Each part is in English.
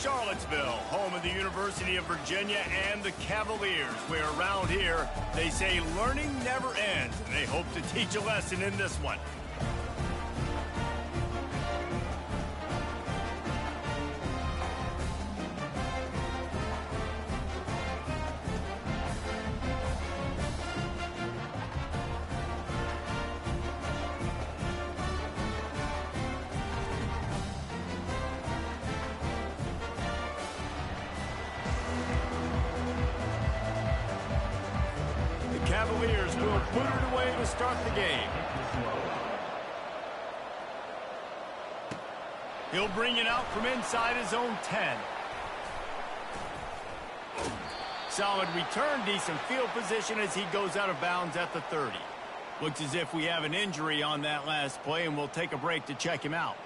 Charlottesville, home of the University of Virginia and the Cavaliers, where around here they say learning never ends, and they hope to teach a lesson in this one. Cavaliers will put it away to start the game. He'll bring it out from inside his own 10. Solid return, decent field position as he goes out of bounds at the 30. Looks as if we have an injury on that last play, and we'll take a break to check him out.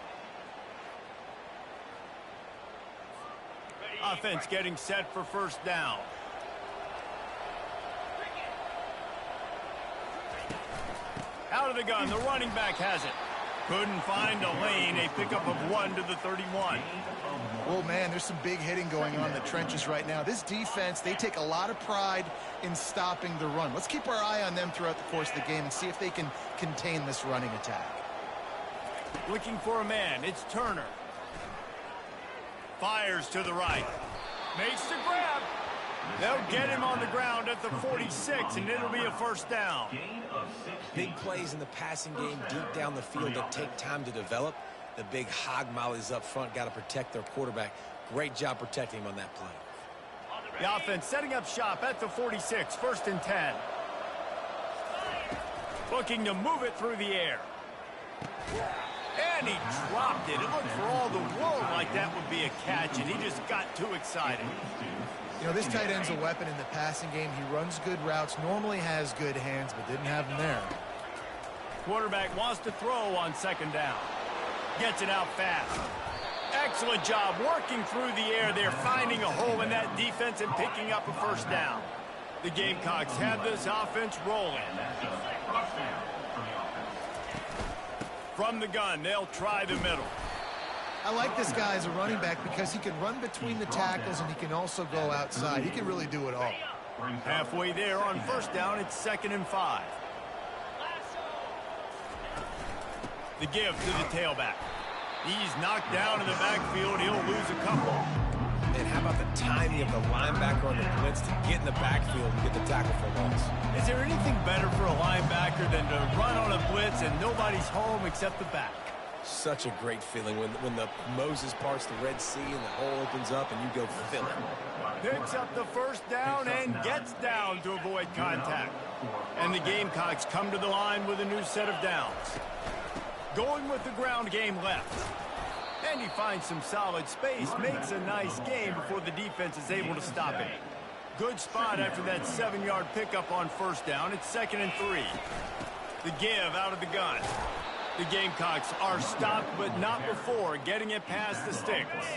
Offense getting set for first down. Out of the gun, the running back has it. Couldn't find a lane, a pickup of 1 to the 31. Oh, man, there's some big hitting going on in the trenches right now. This defense, they take a lot of pride in stopping the run. Let's keep our eye on them throughout the course of the game and see if they can contain this running attack. Looking for a man, it's Turner. Fires to the right. Makes the grab. They'll get him on the ground at the 46, and it'll be a first down. Big plays in the passing game deep down the field that take time to develop. The big hog mollies up front got to protect their quarterback. Great job protecting him on that play. The offense setting up shop at the 46, first and 10. Looking to move it through the air. And he dropped it. It looked for all the world like that would be a catch, and he just got too excited. You know, this tight end's a weapon in the passing game. He runs good routes, normally has good hands, but didn't have them there. Quarterback wants to throw on second down. Gets it out fast. Excellent job working through the air there, finding a hole in that defense and picking up a first down. The Gamecocks have this offense rolling. From the gun, they'll try the middle. I like this guy as a running back because he can run between the tackles and he can also go outside. He can really do it all. Halfway there on first down, it's 2nd and 5. The give to the tailback. He's knocked down in the backfield. He'll lose a couple. And how about the timing of the linebacker on the blitz to get in the backfield and get the tackle for loss? Is there anything better for a linebacker than to run on a blitz and nobody's home except the back? Such a great feeling when the Moses parts the Red Sea and the hole opens up and you go fill it. Picks up the first down and gets down to avoid contact. And the Gamecocks come to the line with a new set of downs. Going with the ground game left. And he finds some solid space, makes a nice game before the defense is able to stop him. Good spot after that 7-yard pickup on first down. It's 2nd and 3. The give out of the gun. The Gamecocks are stopped, but not before getting it past the sticks.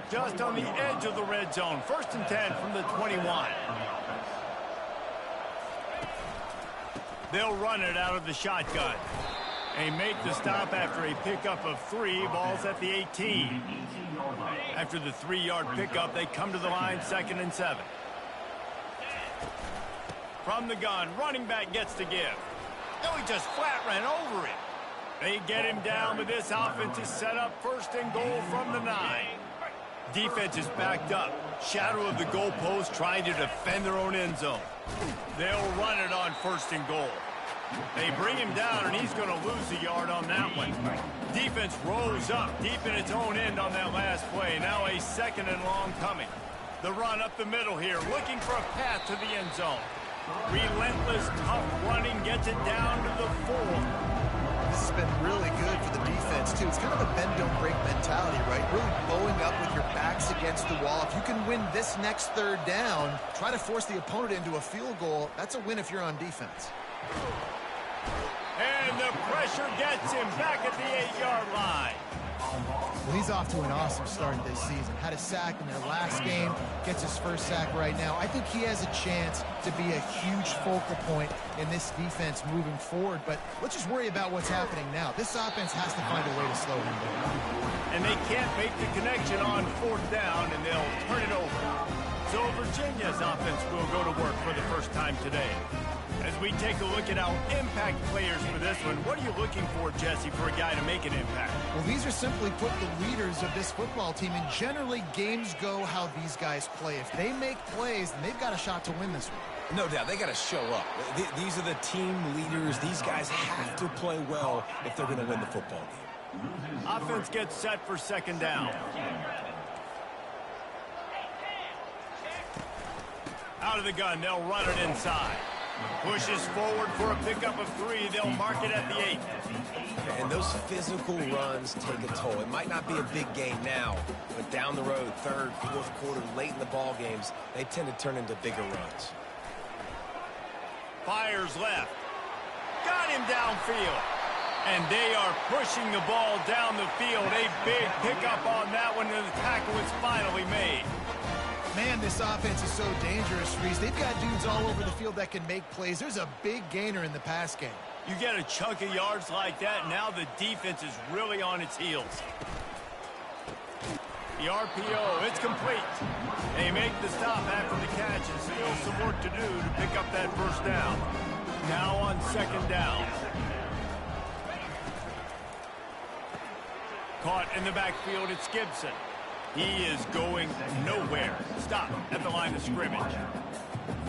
Just on the edge of the red zone. 1st and 10 from the 21. They'll run it out of the shotgun. They make the stop after a pickup of 3. Ball's at the 18. After the 3-yard pickup, they come to the line, 2nd and 7. From the gun, running back gets the give. No, he just flat ran over it. They get him down, but this offense is set up 1st and goal from the 9. Defense is backed up. Shadow of the goalpost trying to defend their own end zone. They'll run it on 1st and goal. They bring him down, and he's going to lose a yard on that one. Defense rolls up deep in its own end on that last play. Now a 2nd and long coming. The run up the middle here, looking for a path to the end zone. Relentless, tough running gets it down to the 4. This has been really good for the defense, too. It's kind of a bend-don't-break mentality, right? Really bowing up with your backs against the wall. If you can win this next 3rd down, try to force the opponent into a field goal. That's a win if you're on defense. And the pressure gets him back at the 8-yard line. Well, he's off to an awesome start this season. Had a sack in their last game, gets his first sack right now. I think he has a chance to be a huge focal point in this defense moving forward, but let's just worry about what's happening now. This offense has to find a way to slow him down. And they can't make the connection on 4th down, and they'll turn it over. So Virginia's offense will go to work for the first time today. As we take a look at our impact players for this one, what are you looking for, Jesse, for a guy to make an impact? Well, these are simply put the leaders of this football team, and generally games go how these guys play. If they make plays, then they've got a shot to win this one. No doubt, they got to show up. These are the team leaders. These guys have to play well if they're going to win the football game. Offense gets set for 2nd down. Out of the gun, they'll run it inside. Pushes forward for a pickup of 3. They'll mark it at the 8. And those physical runs take a toll. It might not be a big gain now, but down the road, 3rd, 4th quarter, late in the ball games, they tend to turn into bigger runs. Fires left. Got him downfield. And they are pushing the ball down the field. A big pickup on that one, and the tackle is finally made. Man, this offense is so dangerous, Reese. They've got dudes all over the field that can make plays. There's a big gainer in the pass game. You get a chunk of yards like that, now the defense is really on its heels. The RPO, it's complete. They make the stop after the catch, and still some work to do to pick up that 1st down. Now on 2nd down. Caught in the backfield, it's Gibson. He is going nowhere. Stop at the line of scrimmage.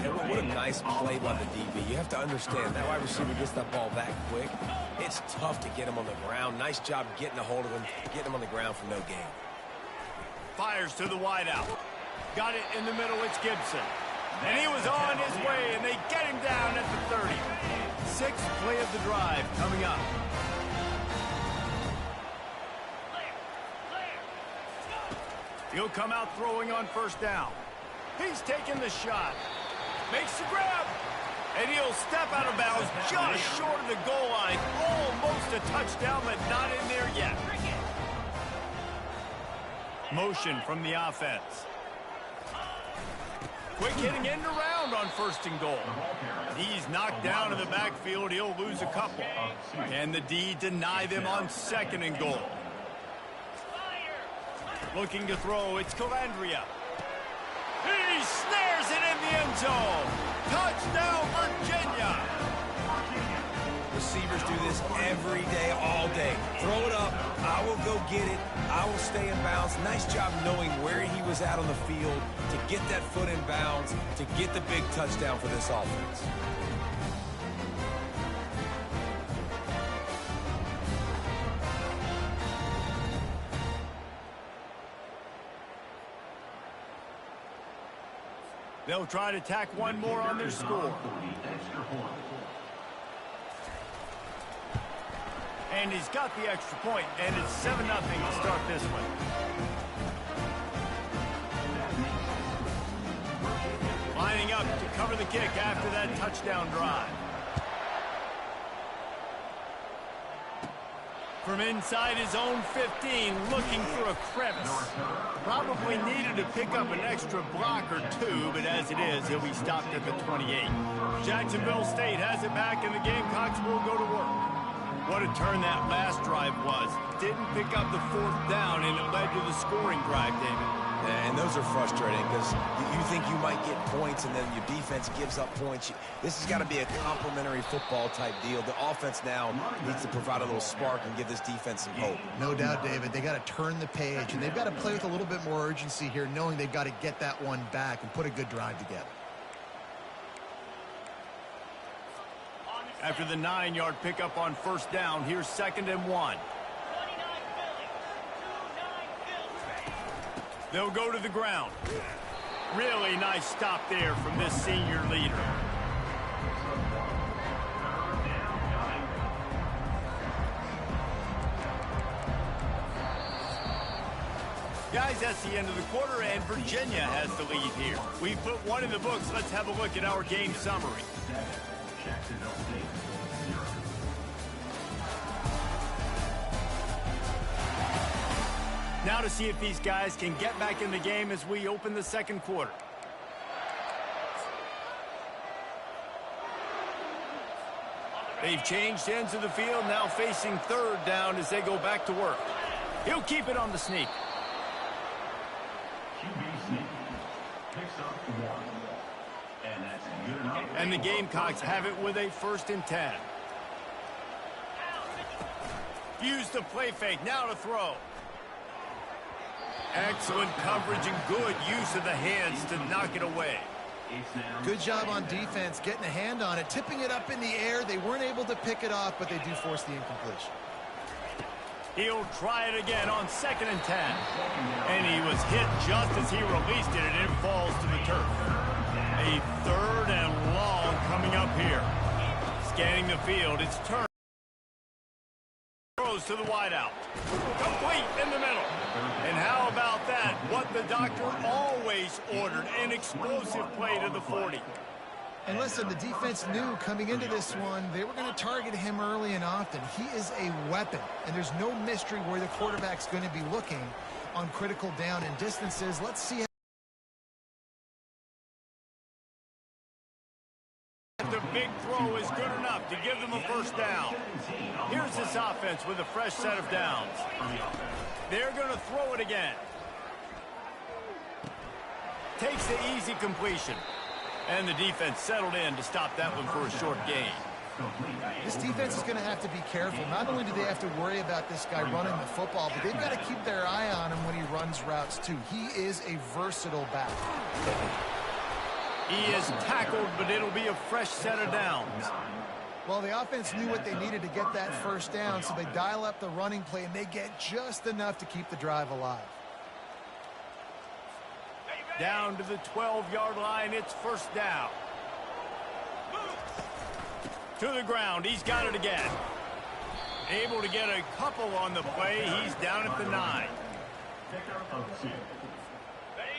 And what a nice play by the DB. You have to understand, that wide receiver gets that ball that quick. It's tough to get him on the ground. Nice job getting a hold of him, getting him on the ground for no gain. Fires to the wideout. Got it in the middle, it's Gibson. And he was on his way, and they get him down at the 30. 6th play of the drive coming up. He'll come out throwing on 1st down. He's taking the shot. Makes the grab. And he'll step out of bounds just short of the goal line. Almost a touchdown, but not in there yet. Motion from the offense. Quick hitting end around on 1st and goal. He's knocked down in the backfield. He'll lose a couple. And the D deny them on 2nd and goal. Looking to throw, it's Calandria. He snares it in the end zone. Touchdown, Virginia. Receivers do this every day, all day. Throw it up, I will go get it, I will stay in bounds. Nice job knowing where he was at on the field to get that foot in bounds, to get the big touchdown for this offense. They'll try to tack one more on their score. And he's got the extra point, and it's 7-0 to start this one. Lining up to cover the kick after that touchdown drive. From inside his own 15, looking for a crevice. Probably needed to pick up an extra block or 2, but as it is, he'll be stopped at the 28. Jacksonville State has it back, and the Gamecocks will go to work. What a turn that last drive was. Didn't pick up the 4th down, and it led to the scoring drive, David. And those are frustrating because you think you might get points and then your defense gives up points. This has got to be a complementary football type deal. The offense now needs to provide a little spark and give this defense some hope. No doubt, David. They got to turn the page, and they've got to play with a little bit more urgency here, knowing they've got to get that one back and put a good drive together. After the 9-yard pickup on 1st down, here's 2nd and 1. They'll go to the ground. Really nice stop there from this senior leader. Guys, that's the end of the quarter, and Virginia has the lead here. We've put one in the books. Let's have a look at our game summary. Now to see if these guys can get back in the game as we open the second quarter. They've changed ends of the field, now facing third down as they go back to work. He'll keep it on the sneak. And the Gamecocks have it with a 1st and 10. Use the play fake, now to throw. Excellent coverage and good use of the hands to knock it away. Good job on defense, getting a hand on it, tipping it up in the air. They weren't able to pick it off, but they do force the incompletion. He'll try it again on 2nd and 10. And he was hit just as he released it, and it falls to the turf. A 3rd and long coming up here. Scanning the field, it's turn. Throws to the wideout. Complete in the middle. And how about that? What the doctor always ordered, an explosive play to the 40. And listen, the defense knew coming into this one, they were going to target him early and often. He is a weapon, and there's no mystery where the quarterback's going to be looking on critical down and distances. Let's see how the big throw is good enough to give them a 1st down. Here's this offense with a fresh set of downs. They're going to throw it again. Takes the easy completion. And the defense settled in to stop that one for a short gain. this defense is going to have to be careful. Not only do they have to worry about this guy running the football, but they've got to keep their eye on him when he runs routes too. He is a versatile back. He is tackled, but it'll be a fresh set of downs. Well, the offense knew what they needed to get that 1st down, so they dial up the running play, and they get just enough to keep the drive alive. Down to the 12-yard line, it's 1st down. To the ground, he's got it again. Able to get a couple on the play, he's down at the 9.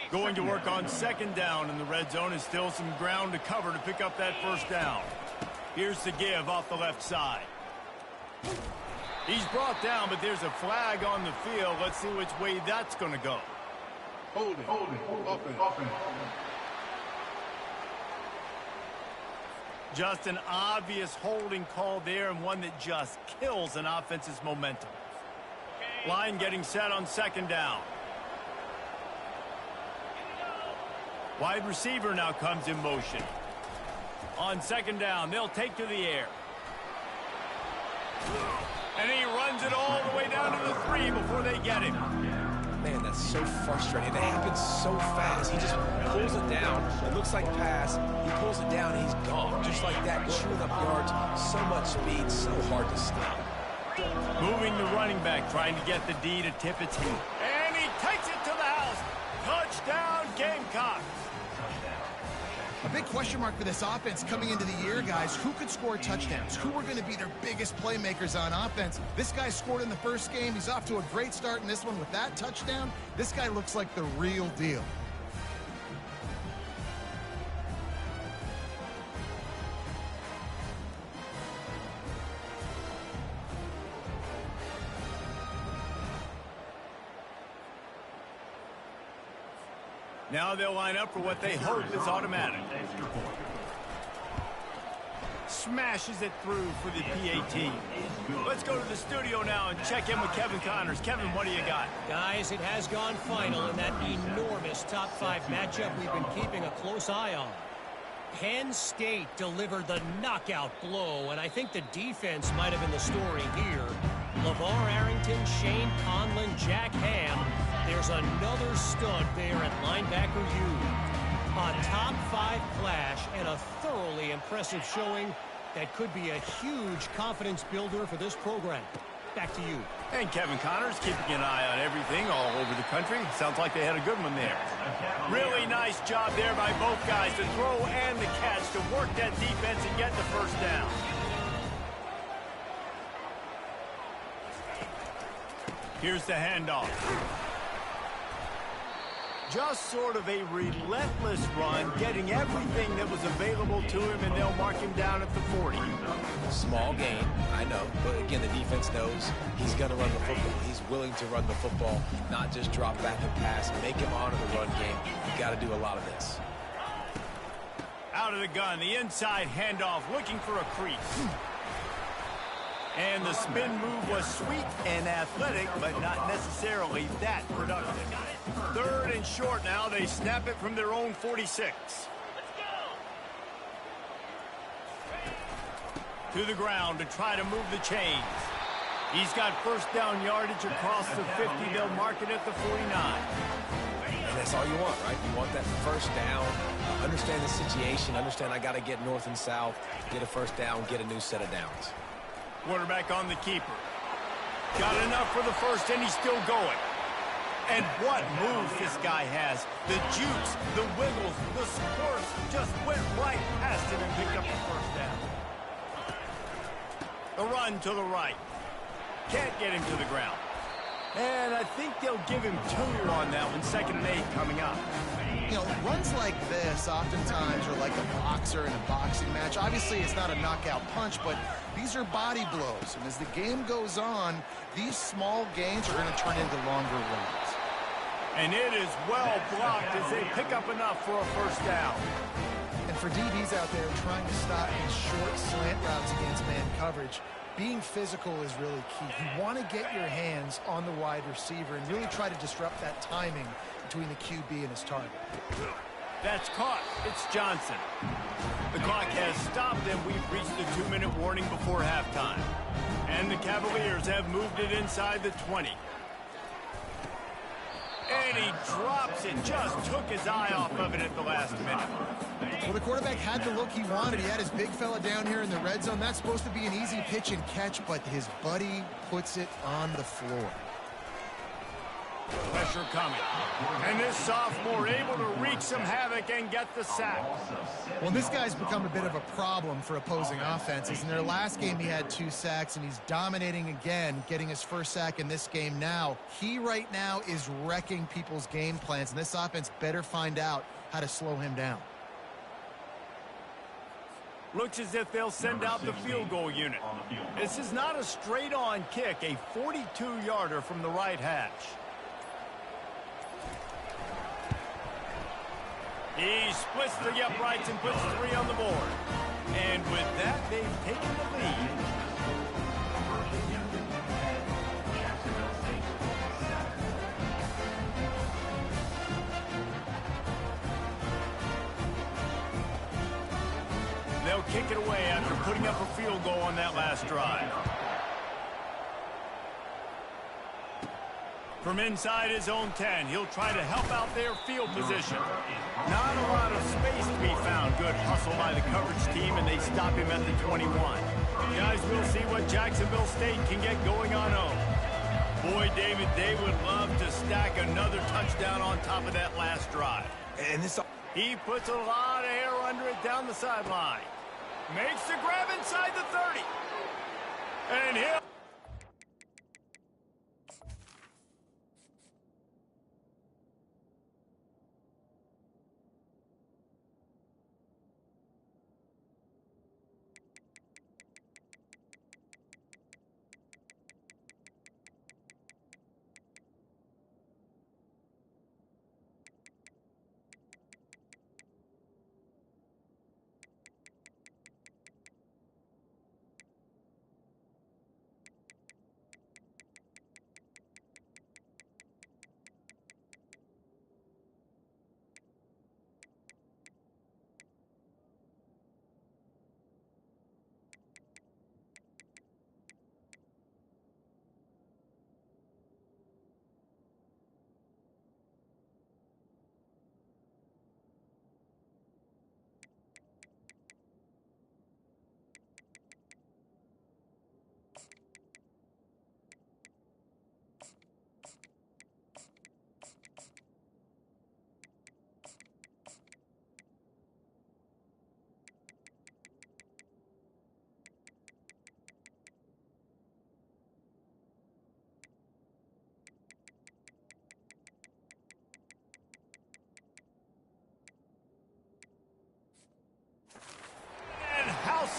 Going to work on 2nd down in the red zone, and still some ground to cover to pick up that 1st down. Here's the give off the left side. He's brought down, but there's a flag on the field. Let's see which way that's going to go. Hold it. Offense. Just an obvious holding call there, and one that just kills an offense's momentum. Line getting set on 2nd down. Wide receiver now comes in motion. On 2nd down, they'll take to the air. And he runs it all the way down to the 3 before they get him. Man, that's so frustrating. It happens so fast. He just pulls it down. It looks like pass. He pulls it down, and he's gone. Just like that, chewing up yards. So much speed, so hard to stop. Moving the running back, trying to get the D to tip its heat. And he takes it to the house. Touchdown, Gamecocks. A big question mark for this offense coming into the year, guys. Who could score touchdowns? Who are going to be their biggest playmakers on offense? This guy scored in the 1st game. He's off to a great start in this one with that touchdown. This guy looks like the real deal. Now they'll line up for what they hope is automatic. Smashes it through for the PAT. Let's go to the studio now and check in with Kevin Connors. Kevin, what do you got? Guys, it has gone final in that enormous top 5 matchup we've been keeping a close eye on. Penn State delivered the knockout blow, and I think the defense might have been the story here. LeVar Arrington, Shane Conlon, Jack Ham. There's another stud there at linebacker U. A top 5 clash and a thoroughly impressive showing that could be a huge confidence builder for this program. Back to you. And Kevin Connors keeping an eye on everything all over the country. Sounds like they had a good one there. Really nice job there by both guys to throw and the catch to work that defense and get the 1st down. Here's the handoff. Just sort of a relentless run, getting everything that was available to him, and they'll mark him down at the 40. Small gain, I know, but again, the defense knows he's going to run the football. He's willing to run the football, not just drop back and pass, make him honor the run game. You've got to do a lot of this. Out of the gun, the inside handoff, looking for a crease. And the spin move was sweet and athletic, but not necessarily that productive. 3rd and short now. They snap it from their own 46. To the ground to try to move the chains. He's got first down yardage across the 50. They'll mark it at the 49. And that's all you want, right? You want that first down. Understand the situation. Understand I got to get north and south, get a first down, get a new set of downs. Quarterback on the keeper. Got enough for the first, and he's still going. And what moves this guy has. The jukes, the wiggles, the squirts just went right past him and picked up the first down. The run to the right. Can't get him to the ground. And I think they'll give him 2 on that one. 2nd and 8 coming up. You know, runs like this oftentimes are like a boxer in a boxing match. Obviously, it's not a knockout punch, but these are body blows. And as the game goes on, these small gains are going to turn into longer runs. And it is well blocked as they pick up enough for a first down. And for DBs out there trying to stop these short slant routes against man coverage, being physical is really key. You want to get your hands on the wide receiver and really try to disrupt that timing between the QB and his target. That's caught. It's Johnson. The clock has stopped, and we've reached the 2-minute warning before halftime. And the Cavaliers have moved it inside the 20. And he drops it. Just took his eye off of it at the last minute. Well, the quarterback had the look he wanted. He had his big fella down here in the red zone. That's supposed to be an easy pitch and catch, but his buddy puts it on the floor. Pressure coming. And this sophomore able to wreak some havoc and get the sack. Well, this guy's become a bit of a problem for opposing offenses. In their last game, he had 2 sacks, and he's dominating again, getting his first sack in this game now. He right now is wrecking people's game plans, and this offense better find out how to slow him down. Looks as if they'll send out the field goal unit. This is not a straight-on kick, a 42-yarder from the right hash. He splits the uprights and puts 3 on the board. And with that, they've taken the lead. They'll kick it away after putting up a field goal on that last drive. From inside his own 10, he'll try to help out their field position. Not a lot of space to be found. Good hustle by the coverage team, and they stop him at the 21. Guys, we'll see what Jacksonville State can get going on home. Boy, David, they would love to stack another touchdown on top of that last drive. And this... He puts a lot of air under it down the sideline. Makes the grab inside the 30. And he'll...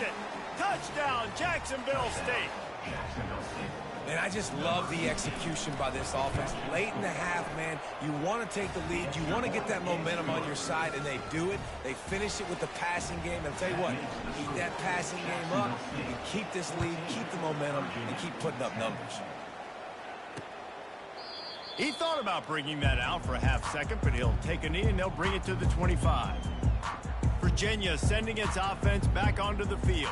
makes it. Touchdown, Jacksonville State. And I just love the execution by this offense. Late in the half, man, you want to take the lead. You want to get that momentum on your side, and they do it. They finish it with the passing game. And I'll tell you what, keep that passing game up. You can keep this lead, keep the momentum, and keep putting up numbers. He thought about bringing that out for a half second, but he'll take a knee and they'll bring it to the 25. Virginia sending its offense back onto the field.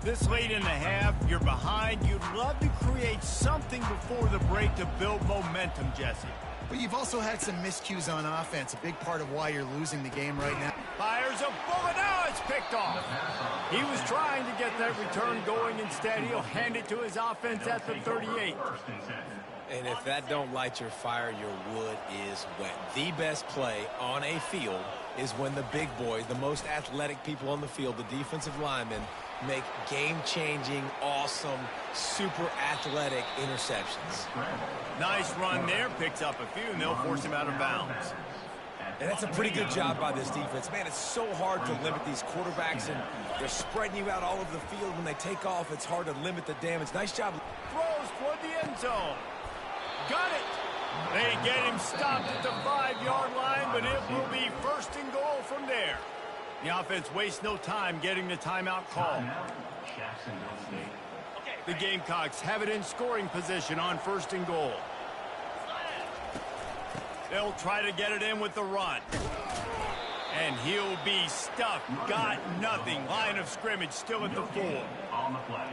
This late in the half, you're behind. You'd love to create something before the break to build momentum, Jesse. But you've also had some miscues on offense, a big part of why you're losing the game right now. Fires a bullet. Now it's picked off. He was trying to get that return going. Instead, he'll hand it to his offense at the 38. And if that don't light your fire, your wood is wet. The best play on a field is when the big boys, the most athletic people on the field, the defensive linemen, make game-changing, awesome, super athletic interceptions. Nice run there. Picks up a few, and they'll force him out of bounds. And that's a pretty good job by this defense. Man, it's so hard to limit these quarterbacks, and they're spreading you out all over the field. When they take off, it's hard to limit the damage. Nice job. Throws toward the end zone. Got it. They get him stopped at the 5-yard line, but it will be first and goal from there. The offense wastes no time getting the timeout call. The Gamecocks have it in scoring position on first and goal. They'll try to get it in with the run. And he'll be stuffed. Got nothing. Line of scrimmage still at the 4.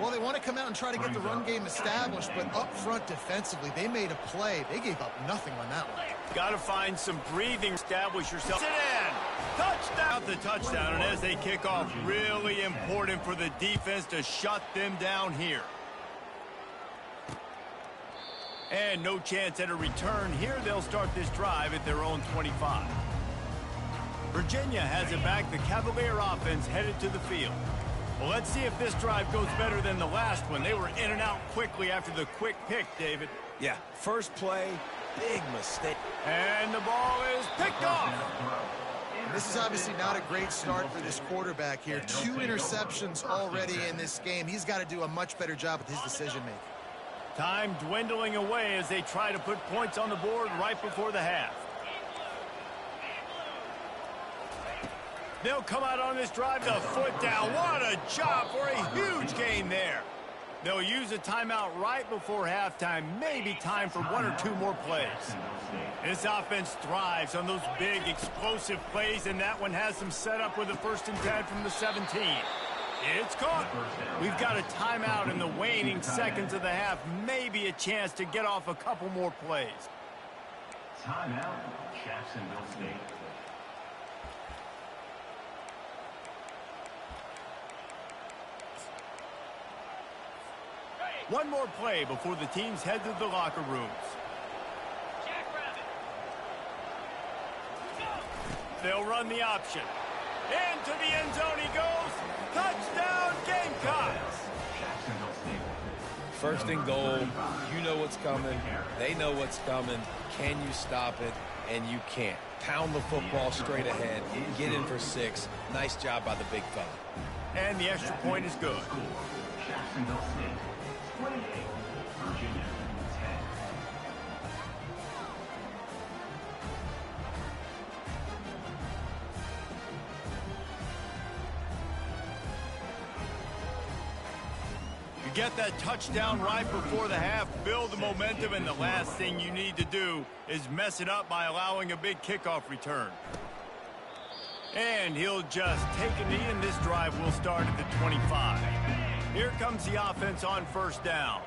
Well, they want to come out and try to get the run game established, but up front defensively, they made a play. They gave up nothing on that one. Got to find some breathing. Establish yourself. Sit in. Touchdown. The touchdown, and as they kick off, really important for the defense to shut them down here. And no chance at a return here. They'll start this drive at their own 25. Virginia has it back. The Cavalier offense headed to the field. Well, let's see if this drive goes better than the last one. They were in and out quickly after the quick pick, David. Yeah, first play, big mistake. And the ball is picked off. This is obviously not a great start for this quarterback here. 2 interceptions already in this game. He's got to do a much better job with his decision-making. Time dwindling away as they try to put points on the board right before the half. They'll come out on this drive, the foot down. What a job for a huge gain there. They'll use a timeout right before halftime. Maybe time for 1 or 2 more plays. This offense thrives on those big, explosive plays, and that one has them set up with a 1st and 10 from the 17. It's caught. We've got a timeout in the waning seconds of the half. Maybe a chance to get off a couple more plays. Timeout, Jacksonville State. One more play before the teams head to the locker rooms. They'll run the option. Into the end zone he goes. Touchdown, Gamecocks. First and goal. You know what's coming. They know what's coming. Can you stop it? And you can't. Pound the football straight ahead. Get in for 6. Nice job by the big fella. And the extra point is good. Jacksonville State 28, Virginia 10. You get that touchdown right before the half, build the momentum, and the last thing you need to do is mess it up by allowing a big kickoff return. And he'll just take a knee, and this drive will start at the 25. Here comes the offense on first down.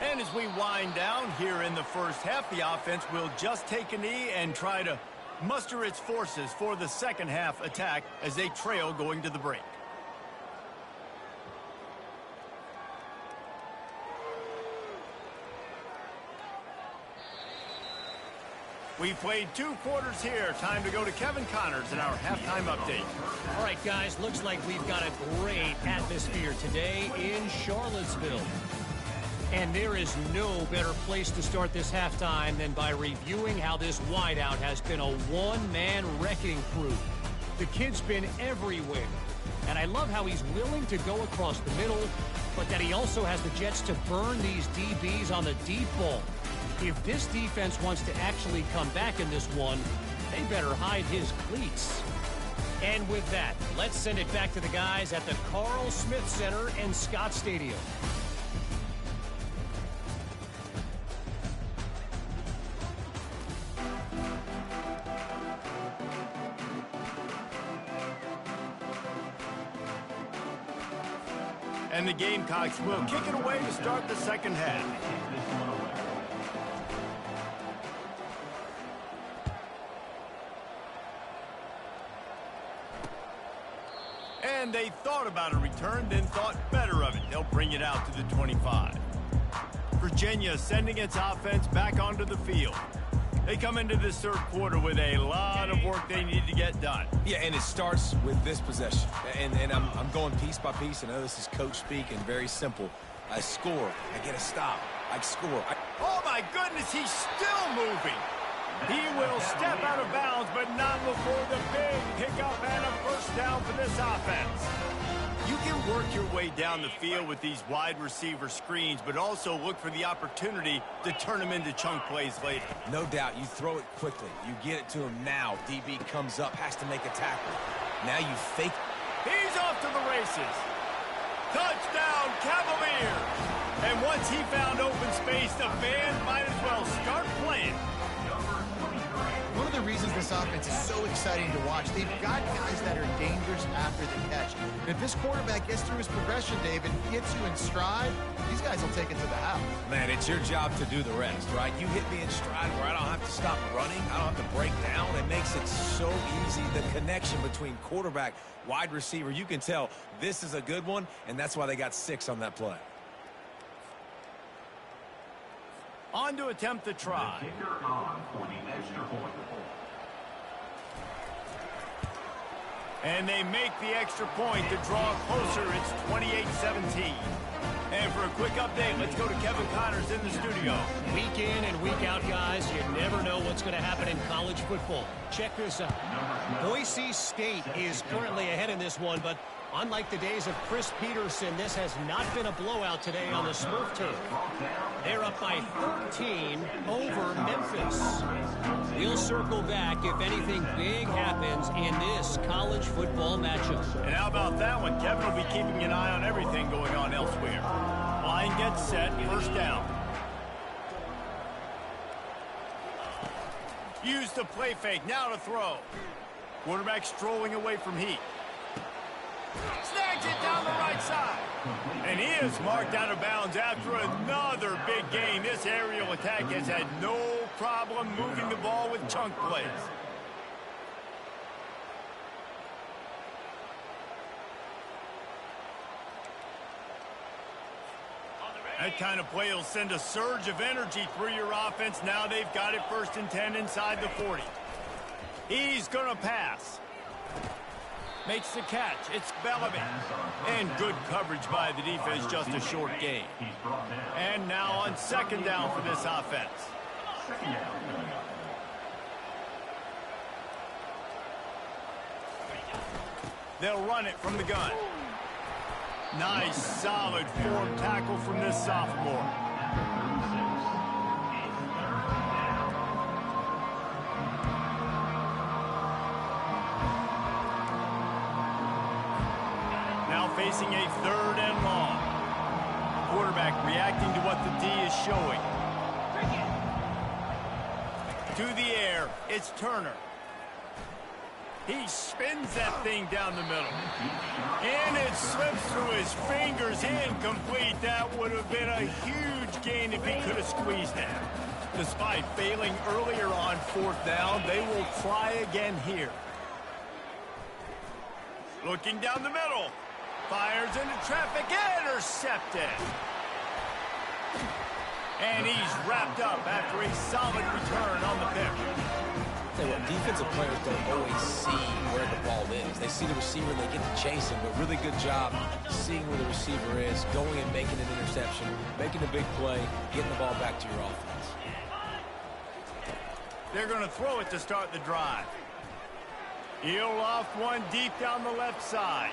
And as we wind down here in the first half, the offense will just take a knee and try to muster its forces for the second half attack as they trail going to the break. We played 2 quarters here. Time to go to Kevin Connors in our halftime update. All right, guys, looks like we've got a great atmosphere today in Charlottesville. And there is no better place to start this halftime than by reviewing how this wideout has been a one-man wrecking crew. The kid's been everywhere. And I love how he's willing to go across the middle, but that he also has the jets to burn these DBs on the deep ball. If this defense wants to actually come back in this one, they better hide his cleats. And with that, let's send it back to the guys at the Carl Smith Center and Scott Stadium. And the Gamecocks will kick it away to start the second half. And they thought about a return, then thought better of it. They'll bring it out to the 25. Virginia sending its offense back onto the field. They come into this third quarter with a lot of work they need to get done. Yeah, and it starts with this possession. And I'm going piece by piece. I know this is coach speak and very simple. I score. I get a stop. I score. Oh, my goodness, he's still moving. He will step out of bounds, but not before the big pickup and a first down for this offense. You can work your way down the field with these wide receiver screens, but also look for the opportunity to turn them into chunk plays later. No doubt, you throw it quickly. You get it to him now. DB comes up, has to make a tackle. Now you fake. He's off to the races. Touchdown, Cavaliers! And once he found open space, the fans might as well start playing. One of the reasons this offense is so exciting to watch, they've got guys that are dangerous after the catch. If this quarterback gets through his progression, Dave, and gets you in stride, these guys will take it to the house. Man, it's your job to do the rest, right? You hit me in stride where I don't have to stop running. I don't have to break down. It makes it so easy. The connection between quarterback, wide receiver, you can tell this is a good one, and that's why they got 6 on that play. On to attempt the try. Kicker on for the extra point. And they make the extra point to draw closer. It's 28-17. And for a quick update, let's go to Kevin Connors in the studio. Week in and week out, guys, you never know what's going to happen in college football. Check this out. Boise State is currently ahead in this one, but unlike the days of Chris Peterson, this has not been a blowout today on the Smurf turf. They're up by 13 over Memphis. We'll circle back if anything big happens in this college football matchup. And how about that one? Kevin will be keeping an eye on everything going on elsewhere. Line gets set, first down. Use the play fake, now to throw. Quarterback strolling away from heat. Snags it down the right side. And he is marked out of bounds after another big game. This aerial attack has had no problem moving the ball with chunk plays. That kind of play will send a surge of energy through your offense. Now they've got it 1st and 10 inside the 40. He's going to pass. Makes the catch. It's Bellamy. And good coverage by the defense, just a short gain. And now on 2nd down for this offense. They'll run it from the gun. Nice, solid form tackle from this sophomore. Facing a 3rd and long. Quarterback reacting to what the D is showing. To the air, it's Turner. He spins that thing down the middle. And it slips through his fingers, incomplete. That would have been a huge gain if he could have squeezed it. Despite failing earlier on 4th down, they will try again here. Looking down the middle. Fires into traffic, intercepted. And he's wrapped up after a solid return on the pick. Tell you what, defensive players don't always see where the ball is. They see the receiver and they get to chase him, but really good job seeing where the receiver is, going and making an interception, making a big play, getting the ball back to your offense. They're going to throw it to start the drive. He'll loft one deep down the left side.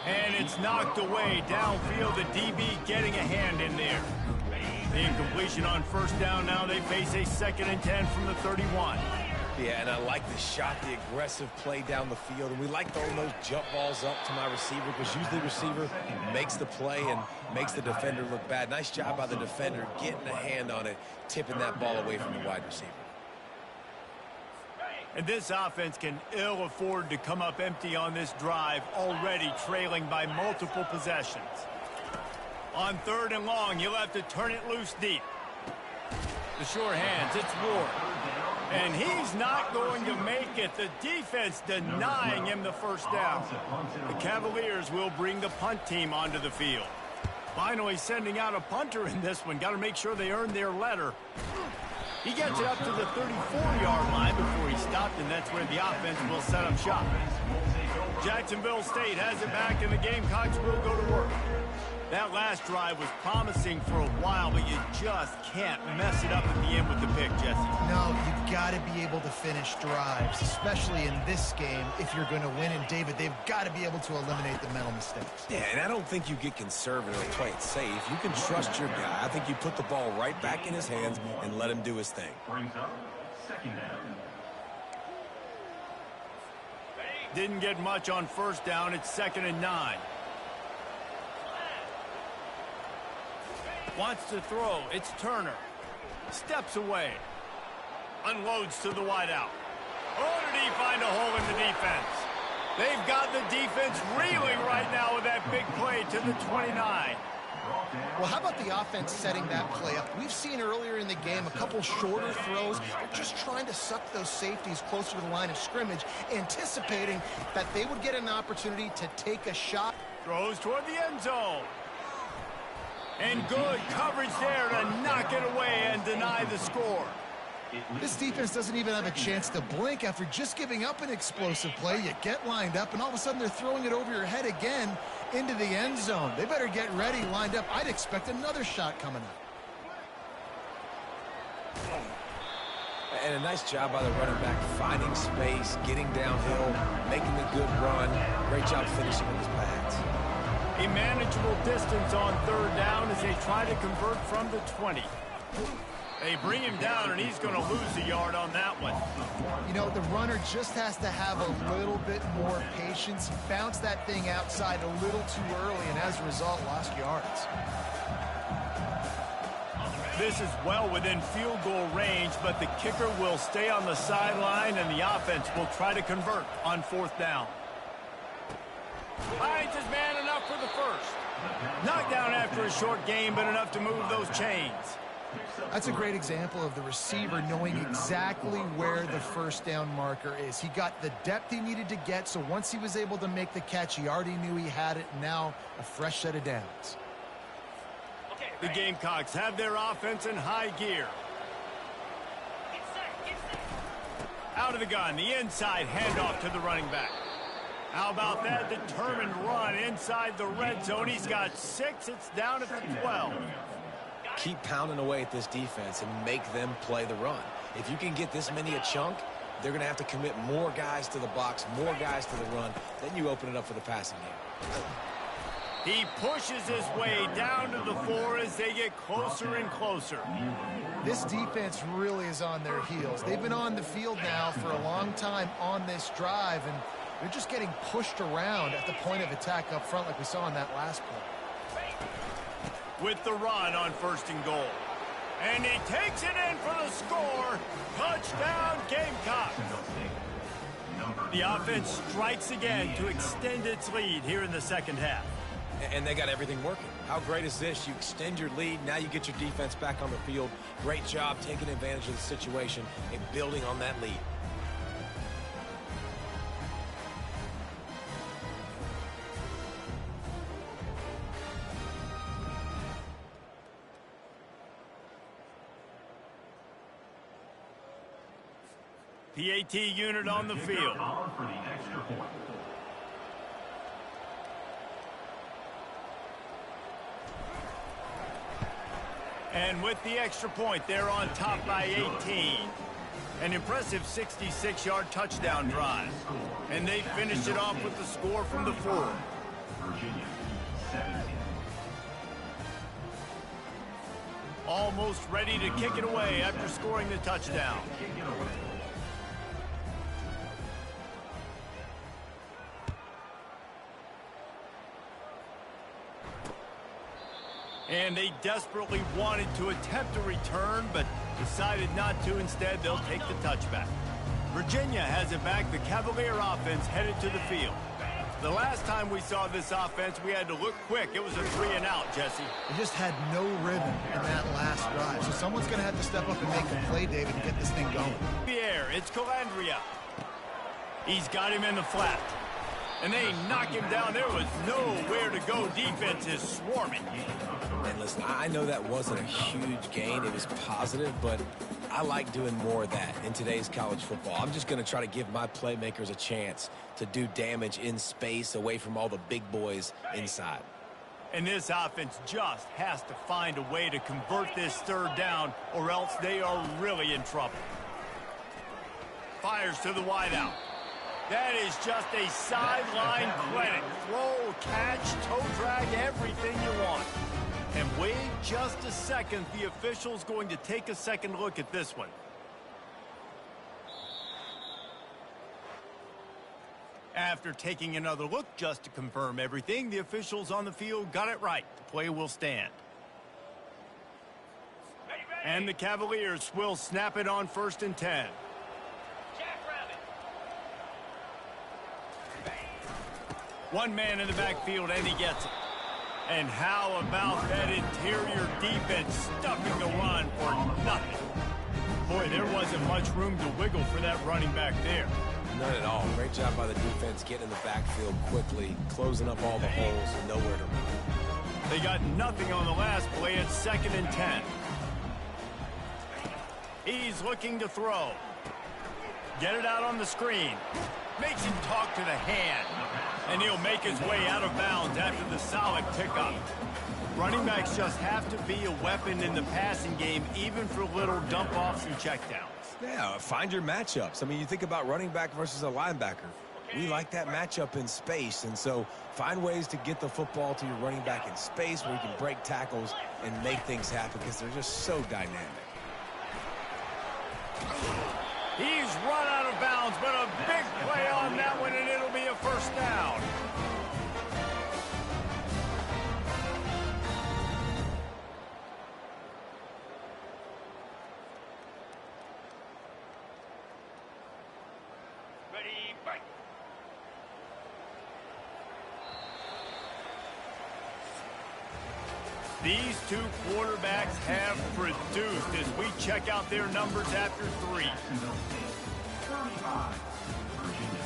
And it's knocked away downfield. The DB getting a hand in there. The incompletion on first down. Now they face a 2nd and 10 from the 31. Yeah, and I like the shot, the aggressive play down the field. And we like throwing those jump balls up to my receiver because usually the receiver makes the play and makes the defender look bad. Nice job by the defender getting a hand on it, tipping that ball away from the wide receiver. And this offense can ill afford to come up empty on this drive, already trailing by multiple possessions. On 3rd and long, you'll have to turn it loose deep. The sure hands, it's Ward. And he's not going to make it. The defense denying him the first down. The Cavaliers will bring the punt team onto the field. Finally sending out a punter in this one. Got to make sure they earn their letter. He gets it up to the 34-yard line before he stopped, and that's where the offense will set up shop. Jacksonville State has it back, and the Gamecocks will go to work. That last drive was promising for a while, but you just can't mess it up at the end with the pick, Jesse. No, you've got to be able to finish drives, especially in this game if you're going to win. And, David, they've got to be able to eliminate the mental mistakes. Yeah, and I don't think you get conservative or play it safe. You can trust your guy. I think you put the ball right back in his hands and let him do his thing. Brings up 2nd down. Didn't get much on first down. It's 2nd and 9. Wants to throw. It's Turner. Steps away. Unloads to the wideout. Oh, did he find a hole in the defense? They've got the defense reeling right now with that big play to the 29. Well, how about the offense setting that play up? We've seen earlier in the game a couple shorter throws. They're just trying to suck those safeties closer to the line of scrimmage, anticipating that they would get an opportunity to take a shot. Throws toward the end zone. And good coverage there to knock it away and deny the score. This defense doesn't even have a chance to blink after just giving up an explosive play. You get lined up, and all of a sudden they're throwing it over your head again into the end zone. They better get ready, lined up. I'd expect another shot coming up. And a nice job by the running back, finding space, getting downhill, making a good run. Great job finishing with his pads. A manageable distance on 3rd down as they try to convert from the 20. They bring him down, and he's going to lose a yard on that one. You know, the runner just has to have a little bit more patience. Bounce that thing outside a little too early, and as a result, lost yards. This is well within field goal range, but the kicker will stay on the sideline, and the offense will try to convert on 4th down. Finds his man enough for the first. Knocked down after a short game, but enough to move those chains. That's a great example of the receiver knowing exactly where the first down marker is. He got the depth he needed to get, so once he was able to make the catch, he already knew he had it. Now a fresh set of downs. The Gamecocks have their offense in high gear. Out of the gun, the inside handoff to the running back. How about that determined run inside the red zone? He's got 6. It's down at the 12. Keep pounding away at this defense and make them play the run. If you can get this many a chunk, they're going to have to commit more guys to the box, more guys to the run. Then you open it up for the passing game. He pushes his way down to the 4 as they get closer and closer. This defense really is on their heels. They've been on the field now for a long time on this drive, and they're just getting pushed around at the point of attack up front like we saw on that last play. With the run on 1st and goal. And he takes it in for the score. Touchdown, Gamecocks. The offense strikes again to extend its lead here in the 2nd half. And they got everything working. How great is this? You extend your lead. Now you get your defense back on the field. Great job taking advantage of the situation and building on that lead. PAT unit on the field. For the extra point. And with the extra point, they're on top by 18. An impressive 66-yard touchdown drive. And they finished it off with the score from the 4. Virginia, 17. Almost ready to kick it away after scoring the touchdown. Kick it away. And they desperately wanted to attempt a return, but decided not to. Instead, they'll take the touchback. Virginia has it back. The Cavalier offense headed to the field. The last time we saw this offense, we had to look quick. It was a 3-and-out, Jesse. They just had no rhythm in that last drive. So someone's going to have to step up and make a play, David, and get this thing going. Pierre, it's Calandria. He's got him in the flat. And they knock him down. There was nowhere to go. Defense is swarming. And listen, I know that wasn't a huge gain. It was positive, but I like doing more of that in today's college football. I'm just going to try to give my playmakers a chance to do damage in space away from all the big boys inside. And this offense just has to find a way to convert this 3rd down, or else they are really in trouble. Fires to the wideout. That is just a sideline clinic. Throw, catch, toe drag, everything you want. And wait just a second. The official's going to take a second look at this one. After taking another look just to confirm everything, the officials on the field got it right. The play will stand. And the Cavaliers will snap it on 1st and 10. One man in the backfield, and he gets it. And how about that interior defense stuffing the run for nothing? Boy, there wasn't much room to wiggle for that running back there. None at all. Great job by the defense getting in the backfield quickly, closing up all the holes and nowhere to run. They got nothing on the last play. It's 2nd and 10. He's looking to throw. Get it out on the screen. Makes him talk to the hand. And he'll make his way out of bounds after the solid pickup. Running backs just have to be a weapon in the passing game, even for little dump-offs and checkdowns. Yeah, find your matchups. I mean, you think about running back versus a linebacker. We like that matchup in space, and so find ways to get the football to your running back in space where you can break tackles and make things happen because they're just so dynamic. He's run out of bounds, but a big play on that one, and it'll be a 1st down. Ready, fight. These two quarterbacks have produced as we check out their numbers after 3. 35. Virginia,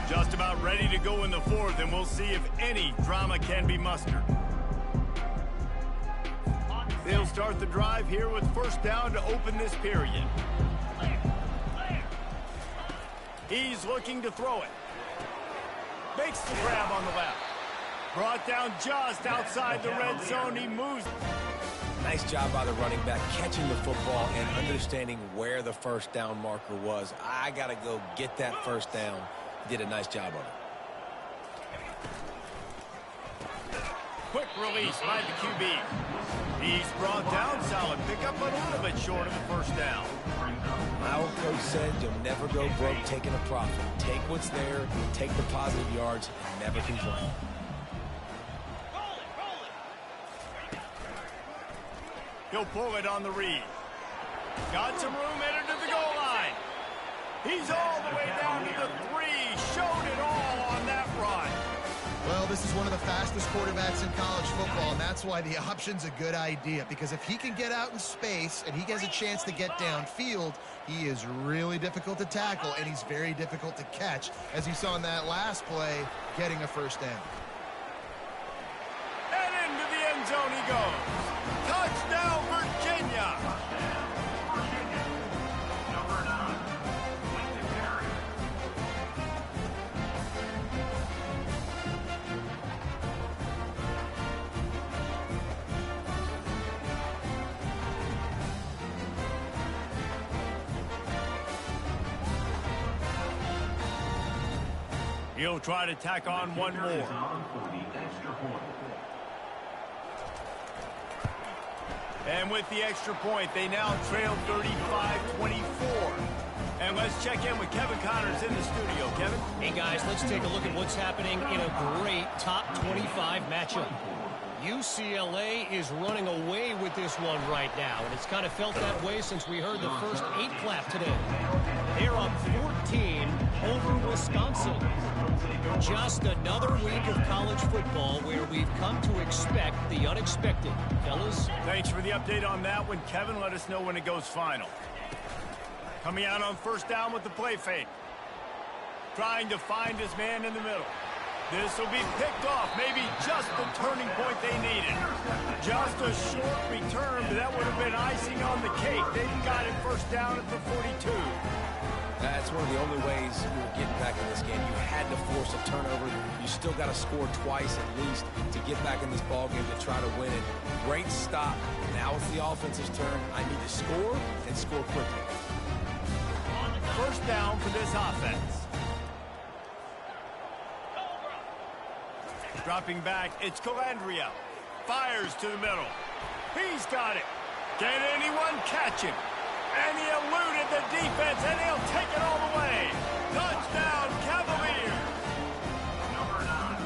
17. Just about ready to go in the 4th, and we'll see if any drama can be mustered. They'll start the drive here with 1st down to open this period. He's looking to throw it. Makes the grab on the left. Brought down just outside the red zone. He moves. Nice job by the running back catching the football and understanding where the 1st down marker was. I got to go get that 1st down. Did a nice job of it. Quick release by the QB. He's brought down. Solid pickup, but a little bit short of the 1st down. My old coach said you'll never go broke taking a profit. Take what's there, take the positive yards, and never complain. He'll pull it on the read. Got some room, headed to the goal line. He's all the way down to the 3. Showed it all on that run. Well, this is one of the fastest quarterbacks in college football, and that's why the option's a good idea, because if he can get out in space and he has a chance to get downfield, he is really difficult to tackle, and he's very difficult to catch, as you saw in that last play, getting a 1st down. And into the end zone he goes. Touchdown, Virginia! Virginia, number 9. Lincoln Perry. He'll try to tack on one more. For the extra point. And with the extra point, they now trail 35-24. And let's check in with Kevin Connors in the studio. Kevin? Hey, guys, let's take a look at what's happening in a great top 25 matchup. UCLA is running away with this one right now, and it's kind of felt that way since we heard the first 8 clap today. They're up 14 over Wisconsin. Just another week of college football where we've come to expect the unexpected. Fellas? Thanks for the update on that one, Kevin. Let us know when it goes final. Coming out on first down with the play fake. Trying to find his man in the middle. This will be picked off. Maybe just the turning point they needed. Just a short return, but that would have been icing on the cake. They've got it first down at the 42. That's one of the only ways you were getting back in this game. You had to force a turnover. You still got to score twice at least to get back in this ball game to try to win it. Great stop. Now it's the offense's turn. I need to score and score quickly. First down for this offense. Dropping back, it's Calandria. Fires to the middle. He's got it. Can anyone catch him? And he eluded the defense, and he'll take it all the way. Touchdown, Cavaliers.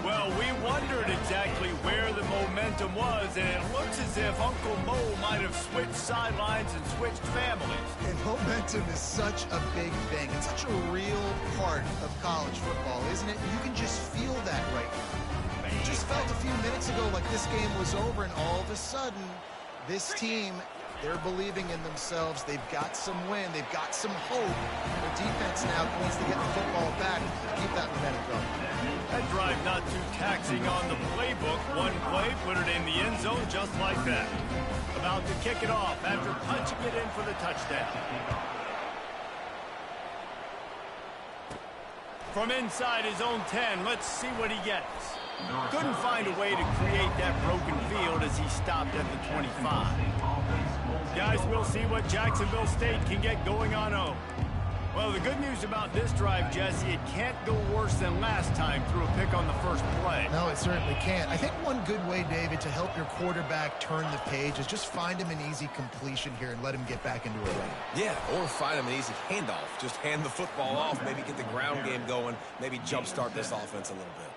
Well, we wondered exactly where the momentum was, and it looks as if Uncle Mo might have switched sidelines and switched families. And momentum is such a big thing. It's such a real part of college football, isn't it? You can just feel that right now. You just felt a few minutes ago like this game was over, and all of a sudden, this team, they're believing in themselves. They've got some win. They've got some hope. Their defense now needs to get the football back to keep that momentum going. That drive not too taxing on the playbook. One play, put it in the end zone just like that. About to kick it off after punching it in for the touchdown. From inside his own 10, let's see what he gets. Couldn't find a way to create that broken field as he stopped at the 25. Guys, we'll see what Jacksonville State can get going on home. Well, the good news about this drive, Jesse, it can't go worse than last time through a pick on the first play. No, it certainly can't. I think one good way, David, to help your quarterback turn the page is just find him an easy completion here and let him get back into a run. Yeah, or find him an easy handoff. Just hand the football off, maybe get the ground game going, maybe jumpstart this offense a little bit.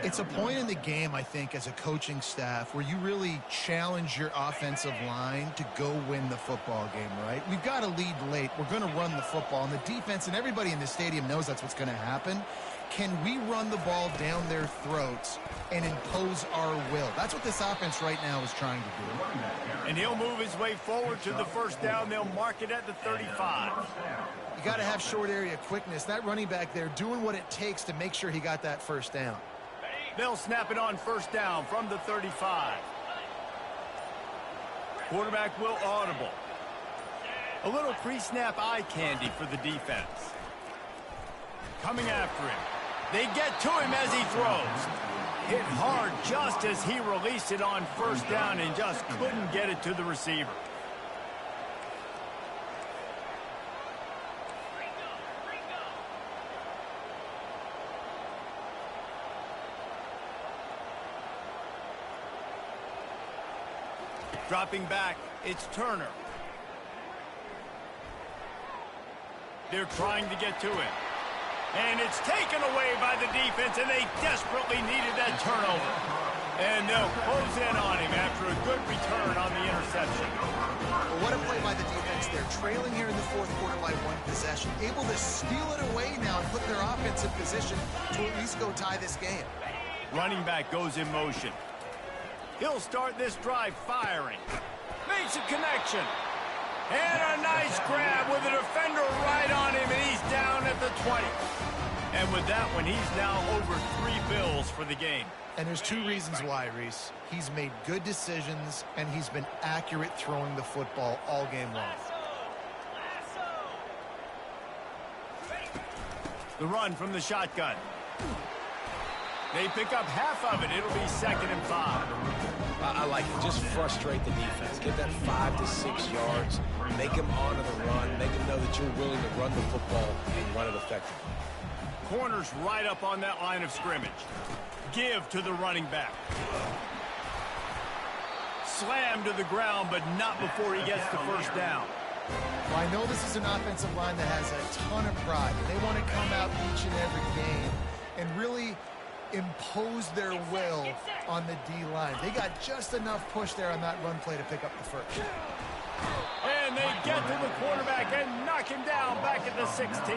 It's a point in the game, I think, as a coaching staff where you really challenge your offensive line to go win the football game, right? We've got to lead late. We're going to run the football, and the defense and everybody in the stadium knows that's what's going to happen. Can we run the ball down their throats and impose our will? That's what this offense right now is trying to do. And he'll move his way forward to the first down. They'll mark it at the 35. You got to have short area quickness. That running back there doing what it takes to make sure he got that first down. They'll snap it on first down from the 35. Quarterback will audible. A little pre-snap eye candy for the defense. Coming after him. They get to him as he throws. Hit hard just as he released it on first down and just couldn't get it to the receiver. Dropping back, it's Turner. They're trying to get to him. And it's taken away by the defense, and they desperately needed that turnover. And they'll close in on him after a good return on the interception. Well, what a play by the defense. They're trailing here in the fourth quarter by one possession. Able to steal it away now and put their offense in position to at least go tie this game. Running back goes in motion. He'll start this drive firing. Makes a connection. And a nice grab with a defender right on him, and he's down at the 20. And with that one, he's now over 3 bills for the game. And there's 2 reasons why, Reese. He's made good decisions, and he's been accurate throwing the football all game long. The run from the shotgun. They pick up half of it. It'll be 2nd and 5. I like it. Just frustrate the defense. Get that 5 to 6 yards. Make them honor the run. Make them know that you're willing to run the football and run it effectively. Corner's right up on that line of scrimmage. Give to the running back. Slam to the ground, but not before he gets the first down. Well, I know this is an offensive line that has a ton of pride. They want to come out each and every game and really impose their will on the D-line. They got just enough push there on that run play to pick up the first. And they get to the quarterback and knock him down back at the 16.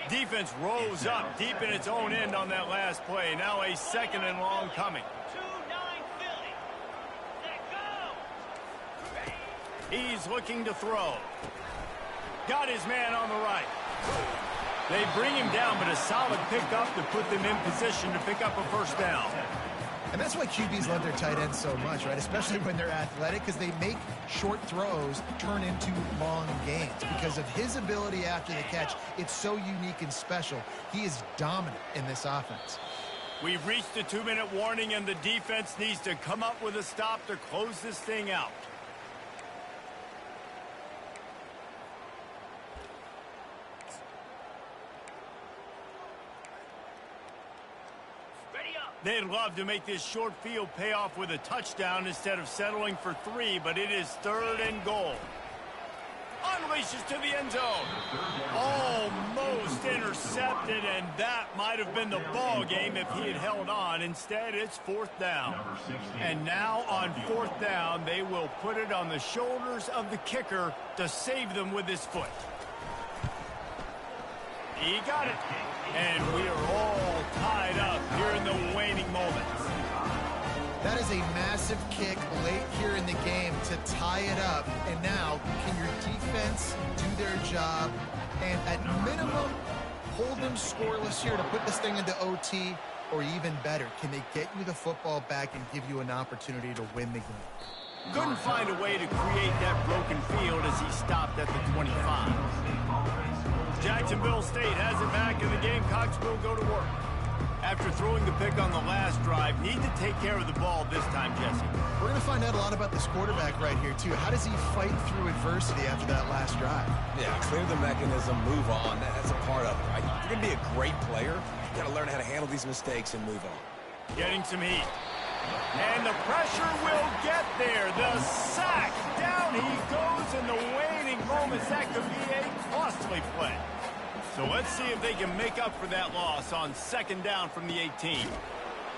Defense rose up deep in its own end on that last play. Now a second and long coming. He's looking to throw. Got his man on the right. They bring him down, but a solid pickup to put them in position to pick up a first down. And that's why QBs love their tight ends so much, right? Especially when they're athletic, because they make short throws turn into long gains. Because of his ability after the catch, it's so unique and special. He is dominant in this offense. We've reached the 2-minute warning, and the defense needs to come up with a stop to close this thing out. They'd love to make this short field pay off with a touchdown instead of settling for 3, but it is 3rd and goal. Unleashes to the end zone. Almost intercepted, and that might have been the ball game if he had held on. Instead, it's 4th down. And now on 4th down, they will put it on the shoulders of the kicker to save them with his foot. He got it. And we are all tied up here in the waning moments. That is a massive kick late here in the game to tie it up. And now, can your defense do their job and at minimum hold them scoreless here to put this thing into OT? Or even better, can they get you the football back and give you an opportunity to win the game? Couldn't find a way to create that broken field as he stopped at the 25. Jacksonville State has it back, and the Gamecocks will go to work. After throwing the pick on the last drive, need to take care of the ball this time, Jesse. We're going to find out a lot about this quarterback right here, too. How does he fight through adversity after that last drive? Yeah, clear the mechanism, move on. That's a part of it, right? If you're going to be a great player, you've got to learn how to handle these mistakes and move on. Getting some heat. And the pressure will get there. The sack. Down he goes in the waning moments. That could be a costly play. So let's see if they can make up for that loss on 2nd down from the 18.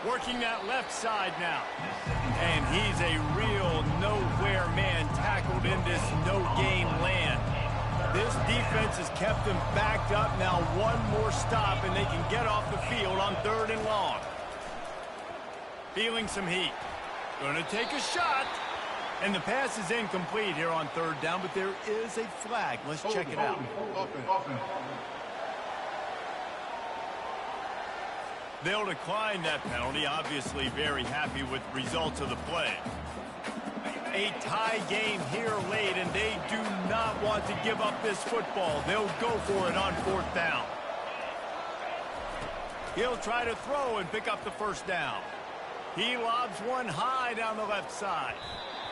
Working that left side now. And he's a real nowhere man tackled in this no-game land. This defense has kept them backed up. Now one more stop and they can get off the field on 3rd and long. Feeling some heat. Going to take a shot. And the pass is incomplete here on 3rd down, but there is a flag. Let's check it out. They'll decline that penalty. Obviously very happy with the results of the play. A tie game here late, and they do not want to give up this football. They'll go for it on 4th down. He'll try to throw and pick up the first down. He lobs one high down the left side.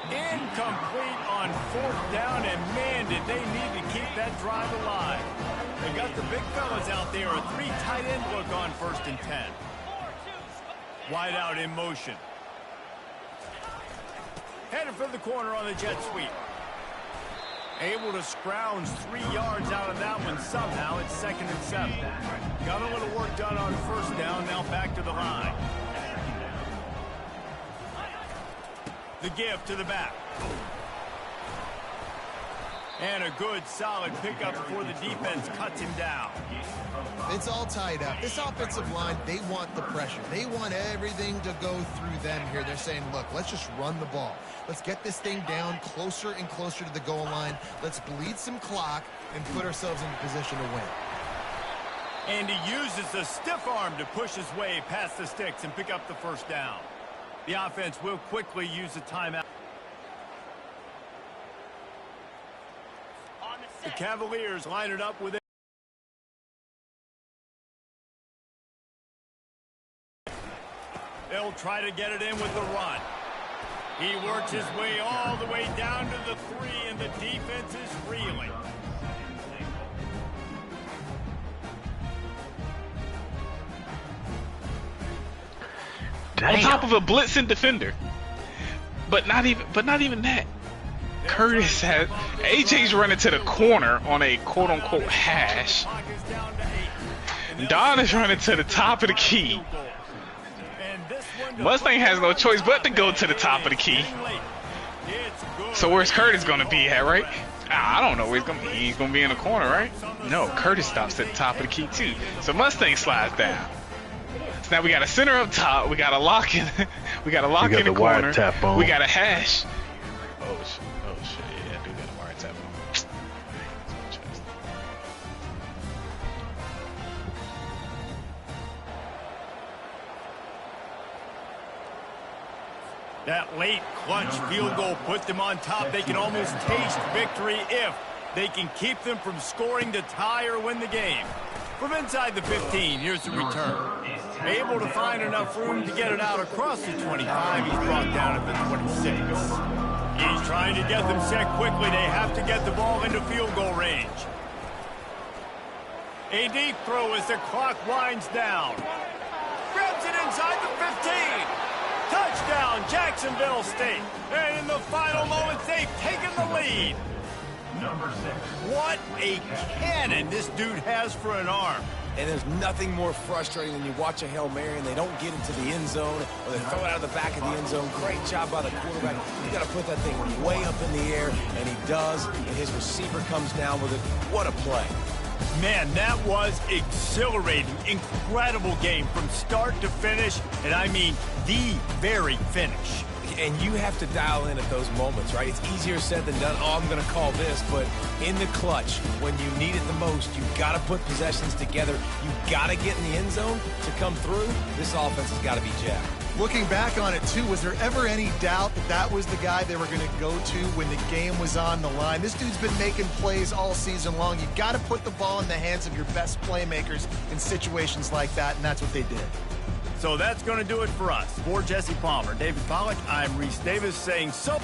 Incomplete on 4th down, and man, did they need to keep that drive alive. They got the big fellas out there, a 3 tight end look on 1st and 10. Wide out in motion. Headed for the corner on the jet sweep. Able to scrounge 3 yards out of that one somehow. It's 2nd and 7. Got a little work done on 1st down, now back to the line. The give to the back. And a good, solid pickup before the defense cuts him down. It's all tied up. This offensive line, they want the pressure. They want everything to go through them here. They're saying, look, let's just run the ball. Let's get this thing down closer and closer to the goal line. Let's bleed some clock and put ourselves in a position to win. And he uses the stiff arm to push his way past the sticks and pick up the first down. The offense will quickly use a timeout. The Cavaliers line it up with it. They'll try to get it in with the run. He works his way all the way down to the 3, and the defense is reeling. on top of a blitzing defender. But not even that. Curtis has AJ's running to the corner on a quote-unquote hash. Don is running to the top of the key. Mustang has no choice but to go to the top of the key. So where's Curtis gonna be at, right? I don't know where he's gonna be. He's gonna be in the corner, right? No, Curtis stops at the top of the key too. So Mustang slides down. So now we got a center up top. We got a lock in. We got a lock in the corner. We got a hash. Oh shit! Yeah, I do got a wiretap on. That late clutch field goal put them on top. They can almost taste victory if they can keep them from scoring to tie or win the game. From inside the 15, here's the return. Able to find enough room to get it out across the 25. He's brought down at the 26. He's trying to get them set quickly. They have to get the ball into field goal range. A deep throw as the clock winds down. Grabs it inside the 15. Touchdown, Jacksonville State. And in the final moments, they've taken the lead. Number 6. What a cannon this dude has for an arm. And there's nothing more frustrating than you watch a Hail Mary and they don't get into the end zone or they throw it out of the back of the end zone. Great job by the quarterback. You got to put that thing way up in the air, and he does, and his receiver comes down with it. What a play. Man, that was exhilarating. Incredible game from start to finish, and I mean the very finish. And you have to dial in at those moments, right? It's easier said than done. Oh, I'm going to call this. But in the clutch, when you need it the most, you've got to put possessions together. You've got to get in the end zone to come through. This offense has got to be jacked. Looking back on it, too, was there ever any doubt that that was the guy they were going to go to when the game was on the line? This dude's been making plays all season long. You got to put the ball in the hands of your best playmakers in situations like that, and that's what they did. So that's going to do it for us. For Jesse Palmer, David Pollack, I'm Reese Davis saying so.